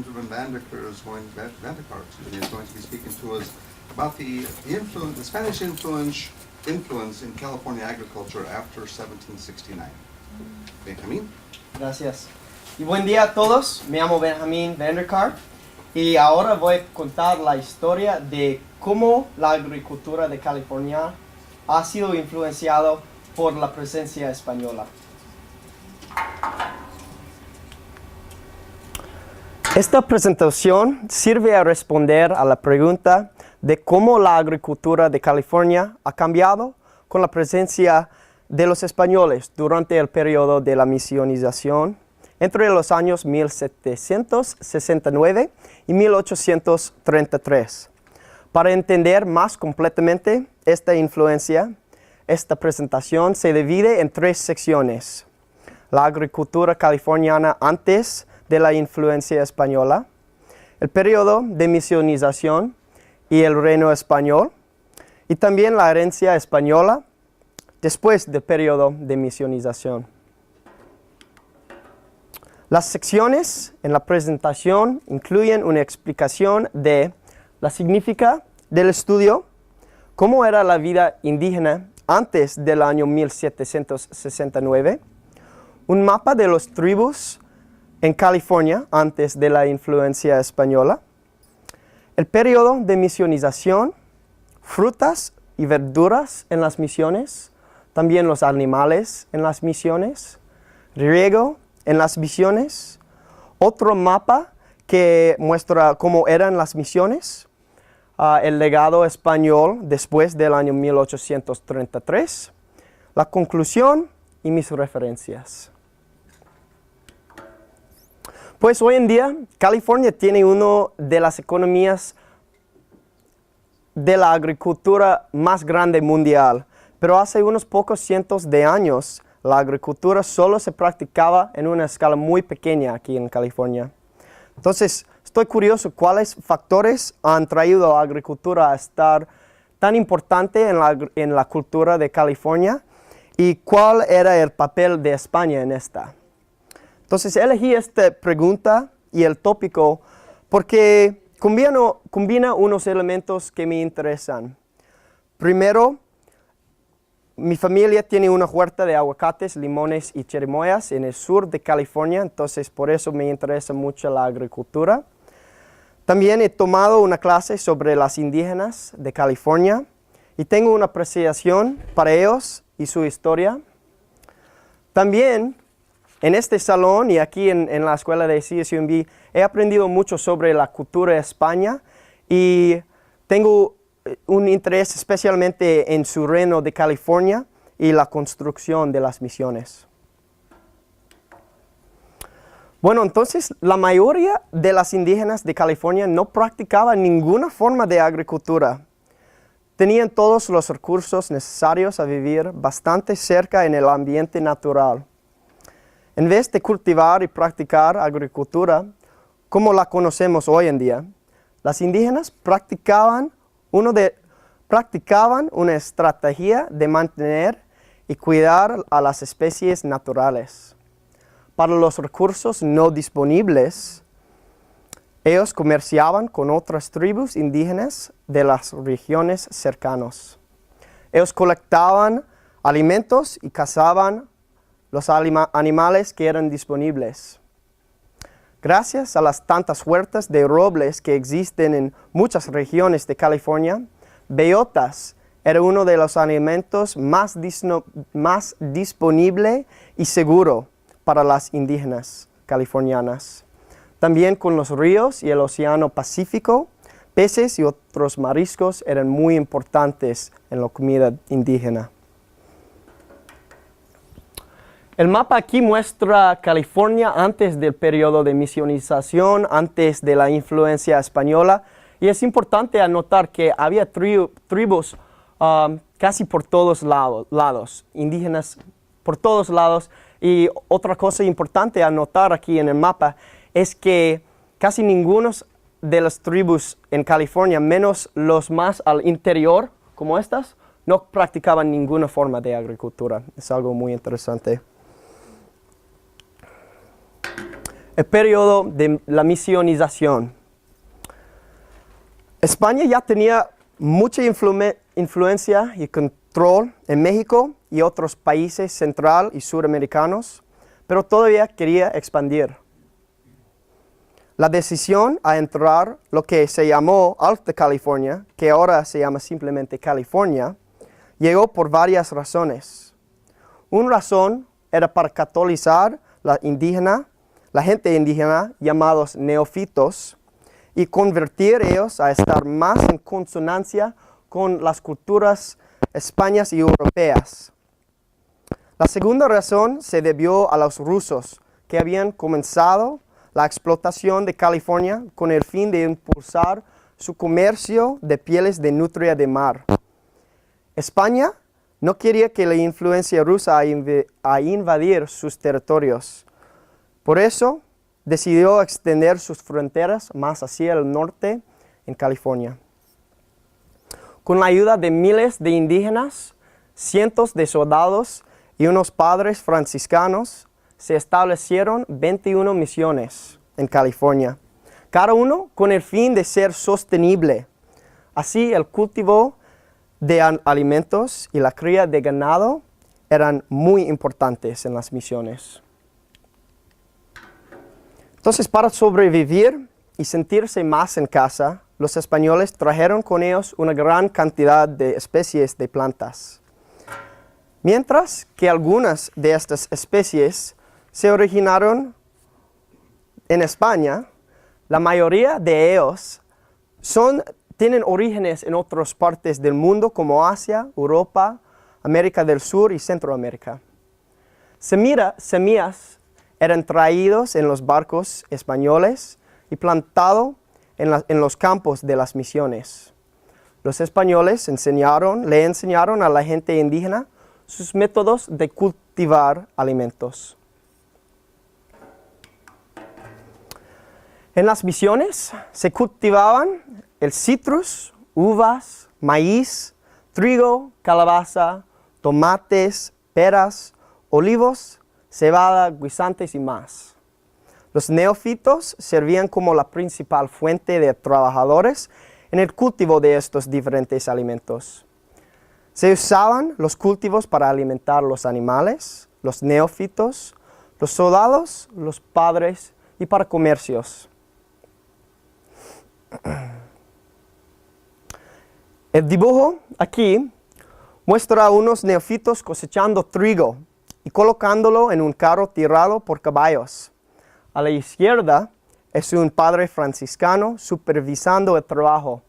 Vanderkar is Vandekar, and is going to be speaking to us about the Spanish influence in California agriculture after 1769. Benjamín. Gracias. Y buen día a todos. Me llamo Benjamín Vanderkar y ahora voy a contar la historia de cómo la agricultura de California ha sido influenciado por la presencia española. Esta presentación sirve a responder a la pregunta de cómo la agricultura de California ha cambiado con la presencia de los españoles durante el periodo de la misionización entre los años 1769 y 1833. Para entender más completamente esta influencia, esta presentación se divide en tres secciones: la agricultura californiana antes de la influencia española, el periodo de misionización y el reino español, y también la herencia española después del periodo de misionización. Las secciones en la presentación incluyen una explicación de la significación del estudio, cómo era la vida indígena antes del año 1769, un mapa de las tribus en California antes de la influencia española, el periodo de misionización, frutas y verduras en las misiones, también los animales en las misiones, riego en las misiones, otro mapa que muestra cómo eran las misiones, el legado español después del año 1833, la conclusión y mis referencias. Pues hoy en día, California tiene una de las economías de la agricultura más grande mundial, pero hace unos pocos cientos de años, la agricultura solo se practicaba en una escala muy pequeña aquí en California. Entonces, estoy curioso cuáles factores han traído a la agricultura a estar tan importante en la cultura de California y cuál era el papel de España en esta. Entonces elegí esta pregunta y el tópico porque combina unos elementos que me interesan. Primero, mi familia tiene una huerta de aguacates, limones y chirimoyas en el sur de California, entonces por eso me interesa mucho la agricultura. También he tomado una clase sobre las indígenas de California y tengo una apreciación para ellos y su historia. También en este salón y aquí en la escuela de CSUMB he aprendido mucho sobre la cultura de España y tengo un interés especialmente en su reino de California y la construcción de las misiones. Bueno, entonces la mayoría de las indígenas de California no practicaban ninguna forma de agricultura. Tenían todos los recursos necesarios a vivir bastante cerca en el ambiente natural. En vez de cultivar y practicar agricultura como la conocemos hoy en día, las indígenas practicaban una estrategia de mantener y cuidar a las especies naturales. Para los recursos no disponibles, ellos comerciaban con otras tribus indígenas de las regiones cercanas. Ellos colectaban alimentos y cazaban los animales que eran disponibles. Gracias a las tantas huertas de robles que existen en muchas regiones de California, bellotas era uno de los alimentos más disponible y seguro para las indígenas californianas. También con los ríos y el océano Pacífico, peces y otros mariscos eran muy importantes en la comida indígena. El mapa aquí muestra California antes del periodo de misionización, antes de la influencia española. Y es importante anotar que había tribus casi por todos lados, indígenas por todos lados. Y otra cosa importante a notar aquí en el mapa es que casi ninguno de las tribus en California, menos los más al interior, como estas, no practicaban ninguna forma de agricultura. Es algo muy interesante. el periodo de la misionización. España ya tenía mucha influencia y control en México y otros países central y suramericanos, pero todavía quería expandir. La decisión a entrar lo que se llamó Alta California, que ahora se llama simplemente California, llegó por varias razones. Una razón era para catolizar la gente indígena llamados neófitos y convertir ellos a estar más en consonancia con las culturas españolas y europeas. La segunda razón se debió a los rusos, que habían comenzado la explotación de California con el fin de impulsar su comercio de pieles de nutria de mar. España no quería que la influencia rusa a invadir sus territorios. Por eso decidió extender sus fronteras más hacia el norte en California. Con la ayuda de miles de indígenas, cientos de soldados y unos padres franciscanos, se establecieron 21 misiones en California, cada uno con el fin de ser sostenible. Así, el cultivo de alimentos y la cría de ganado eran muy importantes en las misiones. Entonces, para sobrevivir y sentirse más en casa, los españoles trajeron con ellos una gran cantidad de especies de plantas. Mientras que algunas de estas especies se originaron en España, la mayoría de ellos tienen orígenes en otras partes del mundo como Asia, Europa, América del Sur y Centroamérica. Semillas eran traídos en los barcos españoles y plantados en los campos de las misiones. Los españoles le enseñaron a la gente indígena sus métodos de cultivar alimentos. En las misiones se cultivaban el citrus, uvas, maíz, trigo, calabaza, tomates, peras, olivos, cebada, guisantes y más. Los neófitos servían como la principal fuente de trabajadores en el cultivo de estos diferentes alimentos. Se usaban los cultivos para alimentar los animales, los neófitos, los soldados, los padres y para comercios. El dibujo aquí muestra a unos neófitos cosechando trigo y colocándolo en un carro tirado por caballos. A la izquierda es un padre franciscano supervisando el trabajo.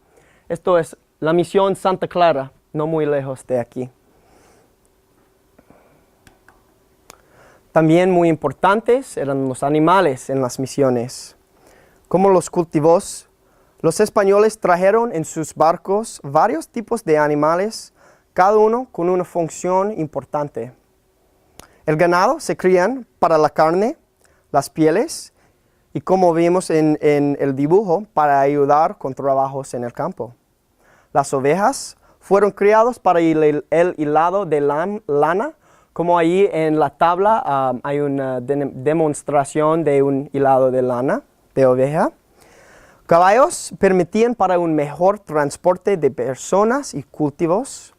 Esto es la misión Santa Clara, no muy lejos de aquí. También muy importantes eran los animales en las misiones. Como los cultivos, los españoles trajeron en sus barcos varios tipos de animales, cada uno con una función importante. El ganado se crían para la carne, las pieles y, como vimos en el dibujo, para ayudar con trabajos en el campo. Las ovejas fueron criadas para el hilado de lana, como ahí en la tabla hay una demostración de un hilado de lana de oveja. Caballos permitían para un mejor transporte de personas y cultivos.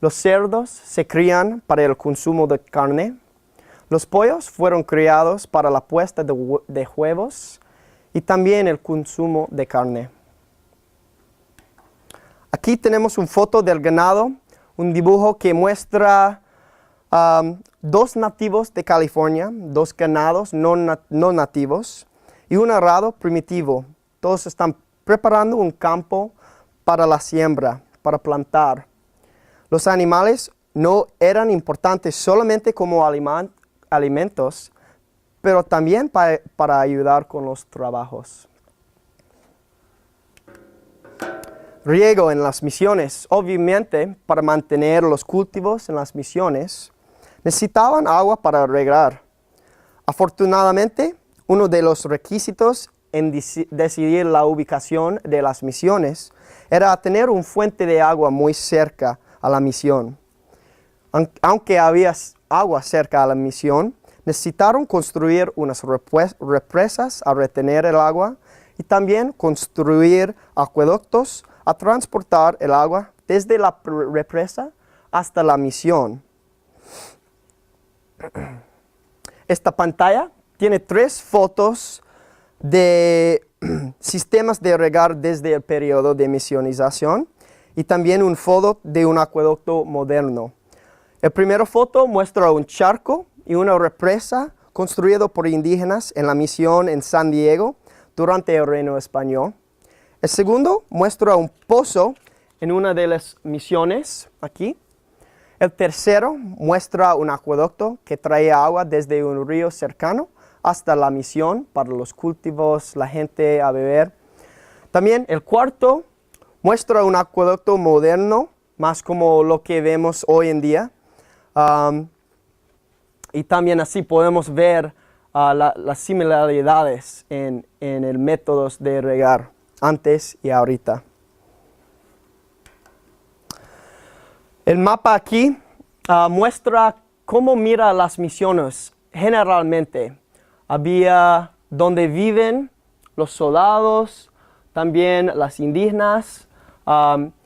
Los cerdos se crían para el consumo de carne. Los pollos fueron criados para la puesta de huevos y también el consumo de carne. Aquí tenemos una foto del ganado, un dibujo que muestra dos nativos de California, dos ganados no nativos y un arado primitivo. Todos están preparando un campo para la siembra, para plantar. Los animales no eran importantes solamente como alimentos, pero también para ayudar con los trabajos. Riego en las misiones. Obviamente, para mantener los cultivos en las misiones, necesitaban agua para regar. Afortunadamente, uno de los requisitos en decidir la ubicación de las misiones era tener una fuente de agua muy cerca a la misión. Aunque había agua cerca a la misión, necesitaron construir unas represas a retener el agua y también construir acueductos a transportar el agua desde la represa hasta la misión. Esta pantalla tiene 3 fotos de sistemas de regar desde el periodo de misionización y también una foto de un acueducto moderno. La primera foto muestra un charco y una represa construido por indígenas en la misión en San Diego durante el Reino Español. El segundo muestra un pozo en una de las misiones aquí. El tercero muestra un acueducto que trae agua desde un río cercano hasta la misión para los cultivos, la gente a beber. También el cuarto muestra un acueducto moderno, más como lo que vemos hoy en día. Y también así podemos ver las similaridades en el métodos de regar antes y ahorita. El mapa aquí muestra cómo mira las misiones generalmente. Había donde viven los soldados, también las indígenas,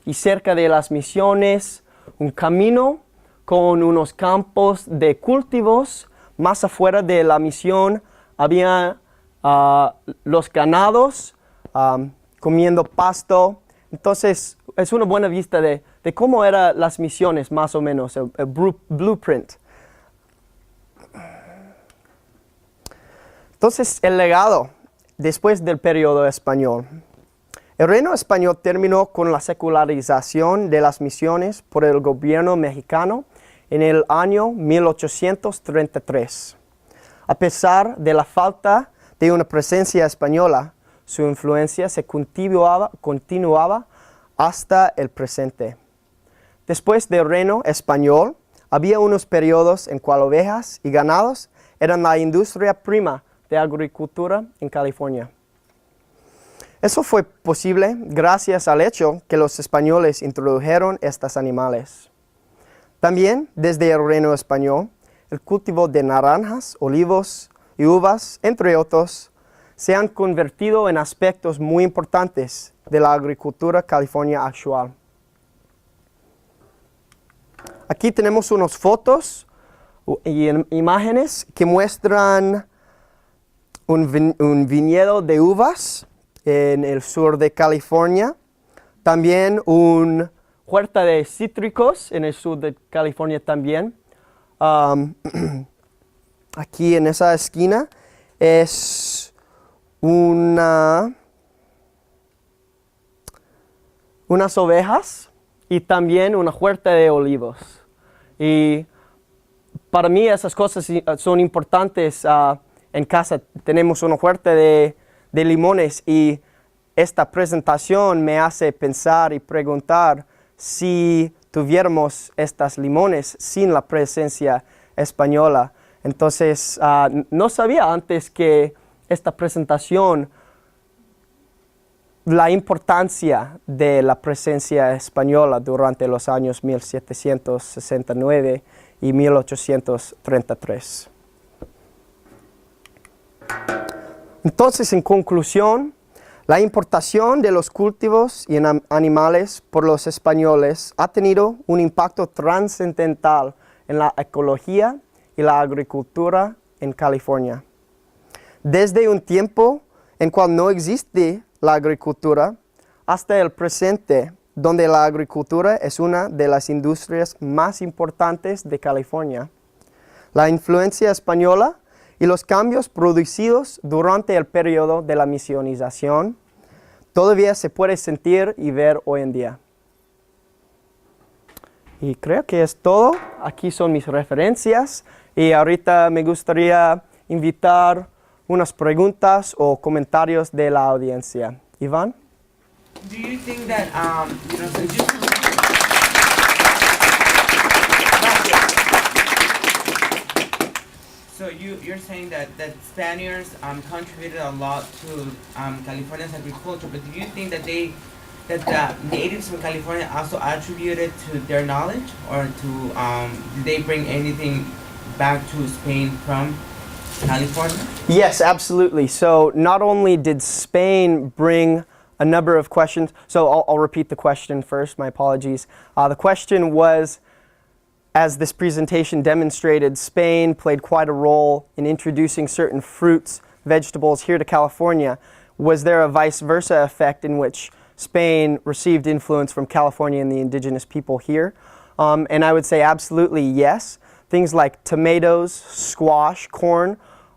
y cerca de las misiones un camino con unos campos de cultivos. Más afuera de la misión había los ganados comiendo pasto. Entonces es una buena vista de cómo eran las misiones más o menos, el blueprint. Entonces el legado después del periodo español. El Reino Español terminó con la secularización de las misiones por el gobierno mexicano en el año 1833. A pesar de la falta de una presencia española, su influencia se continuaba hasta el presente. Después del Reino Español, había unos periodos en cual ovejas y ganados eran la industria prima de agricultura en California. Eso fue posible gracias al hecho que los españoles introdujeron estos animales. También, desde el Reino Español, el cultivo de naranjas, olivos y uvas, entre otros, se han convertido en aspectos muy importantes de la agricultura californiana actual. Aquí tenemos unas fotos y imágenes que muestran un viñedo de uvas en el sur de California. También una huerta de cítricos en el sur de California también. Aquí en esa esquina es unas ovejas y también una huerta de olivos. Y para mí esas cosas son importantes. En casa tenemos una huerta de limones y esta presentación me hace pensar y preguntar si tuviéramos estos limones sin la presencia española. Entonces, no sabía antes que esta presentación, la importancia de la presencia española durante los años 1769 y 1833. Entonces, en conclusión, la importación de los cultivos y animales por los españoles ha tenido un impacto trascendental en la ecología y la agricultura en California. Desde un tiempo en cual no existe la agricultura hasta el presente, donde la agricultura es una de las industrias más importantes de California. La influencia española y los cambios producidos durante el periodo de la misionización todavía se puede sentir y ver hoy en día. Y creo que es todo. Aquí son mis referencias y ahorita me gustaría invitar unas preguntas o comentarios de la audiencia. Iván? Do you think that, so you're saying that Spaniards contributed a lot to California's agriculture, but do you think that the natives from California also attributed to their knowledge, or to did they bring anything back to Spain from California? Yes, absolutely. So not only did Spain bring a number of questions, so I'll repeat the question first, my apologies. The question was, as this presentation demonstrated, Spain played quite a role in introducing certain fruits, vegetables here to California. Was there a vice versa effect in which Spain received influence from California and the indigenous people here? And I would say absolutely yes. Things like tomatoes, squash, corn,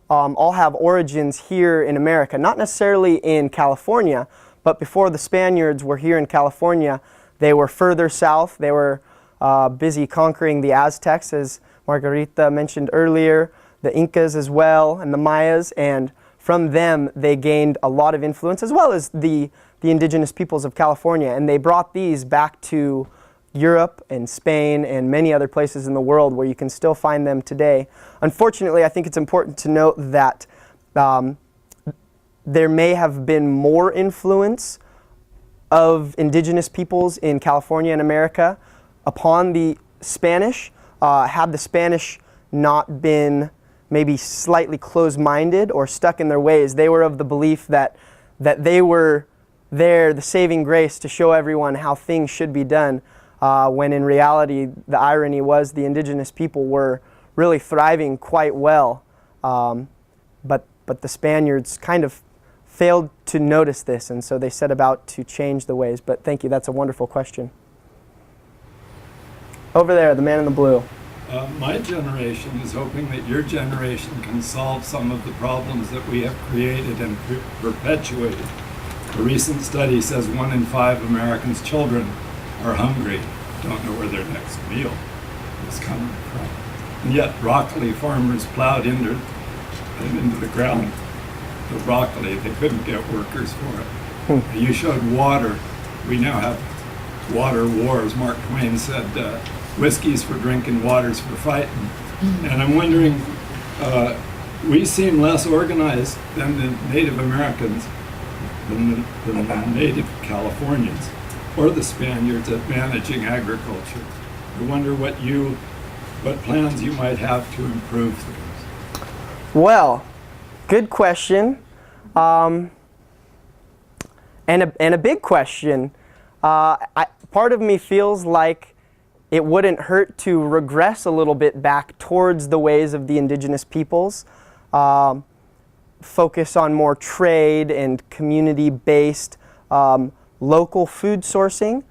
all have origins here in America. Not necessarily in California, but before the Spaniards were here in California, they were further south. They were busy conquering the Aztecs, as Margarita mentioned earlier, the Incas as well, and the Mayas, and from them they gained a lot of influence, as well as the indigenous peoples of California, and they brought these back to Europe and Spain and many other places in the world where you can still find them today. Unfortunately, I think it's important to note that there may have been more influence of indigenous peoples in California and America upon the Spanish. Had the Spanish not been maybe slightly closed-minded or stuck in their ways, they were of the belief that they were there, the saving grace, to show everyone how things should be done, when in reality the irony was the indigenous people were really thriving quite well. But the Spaniards kind of failed to notice this, and so they set about to change the ways. But thank you, that's a wonderful question. Over there, the man in the blue. My generation is hoping that your generation can solve some of the problems that we have created and perpetuated. A recent study says 1 in 5 Americans' children are hungry, don't know where their next meal is coming from. And yet broccoli farmers plowed into the ground the broccoli. They couldn't get workers for it. You showed water. We now have water wars. Mark Twain said, whiskey's for drinking, water's for fighting. And I'm wondering, we seem less organized than the Native Americans, than the Native Californians, or the Spaniards at managing agriculture. I wonder what plans you might have to improve things. Well, good question, and a big question. Part of me feels like it wouldn't hurt to regress a little bit back towards the ways of the indigenous peoples, focus on more trade and community-based local food sourcing.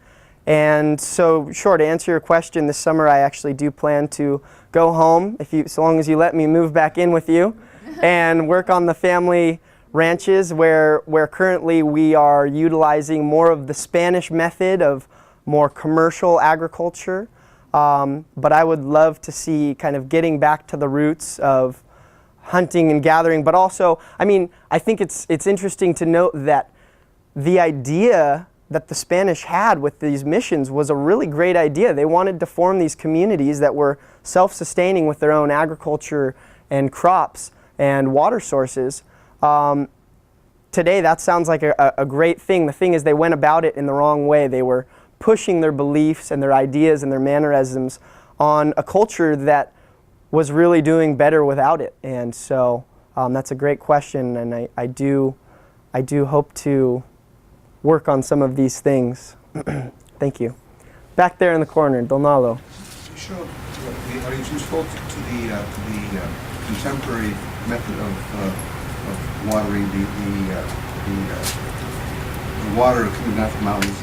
And so, sure, to answer your question, this summer I actually do plan to go home, so long as you let me move back in with you, and work on the family ranches where currently we are utilizing more of the Spanish method of more commercial agriculture. But I would love to see kind of getting back to the roots of hunting and gathering, but also, I think it's interesting to note that the idea that the Spanish had with these missions was a really great idea. They wanted to form these communities that were self-sustaining with their own agriculture and crops and water sources. Today that sounds like a great thing. The thing is, they went about it in the wrong way. They were pushing their beliefs and their ideas and their mannerisms on a culture that was really doing better without it. And so that's a great question, and I do hope to work on some of these things. Thank you. Back there in the corner, Donaldo. You showed, you spoke to the contemporary method of watering the water coming out of the mountains.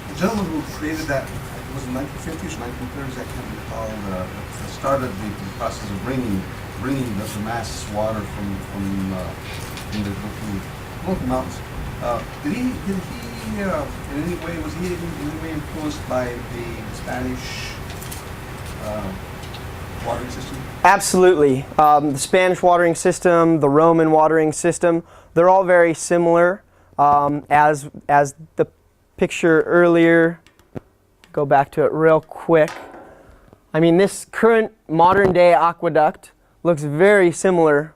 The gentleman who created that, was it 1950s, 1930s, I can't recall, started the process of bringing the mass water from the mountains. Did he in any way, was he in any way influenced by the Spanish watering system? Absolutely. The Spanish watering system, the Roman watering system, they're all very similar. As the picture earlier, go back to it real quick. This current modern day aqueduct looks very similar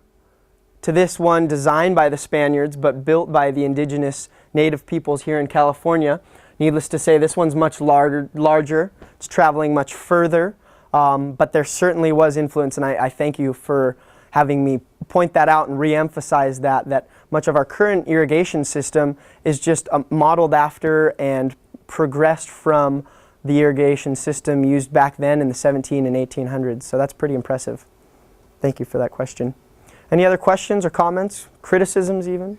to this one designed by the Spaniards but built by the indigenous native peoples here in California. Needless to say, this one's much larger. It's traveling much further. but there certainly was influence, and I thank you for having me point that out and re-emphasize that much of our current irrigation system is just modeled after and progressed from the irrigation system used back then in the 17 and 1800s. So that's pretty impressive. Thank you for that question. Any other questions or comments? Criticisms even?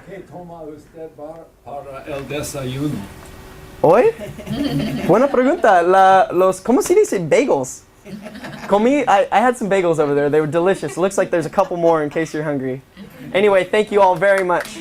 ¿Qué toma usted para el desayuno? Hoy? Buena pregunta. ¿Cómo se dice bagels? I had some bagels over there. They were delicious. It looks like there's a couple more in case you're hungry. Anyway, thank you all very much.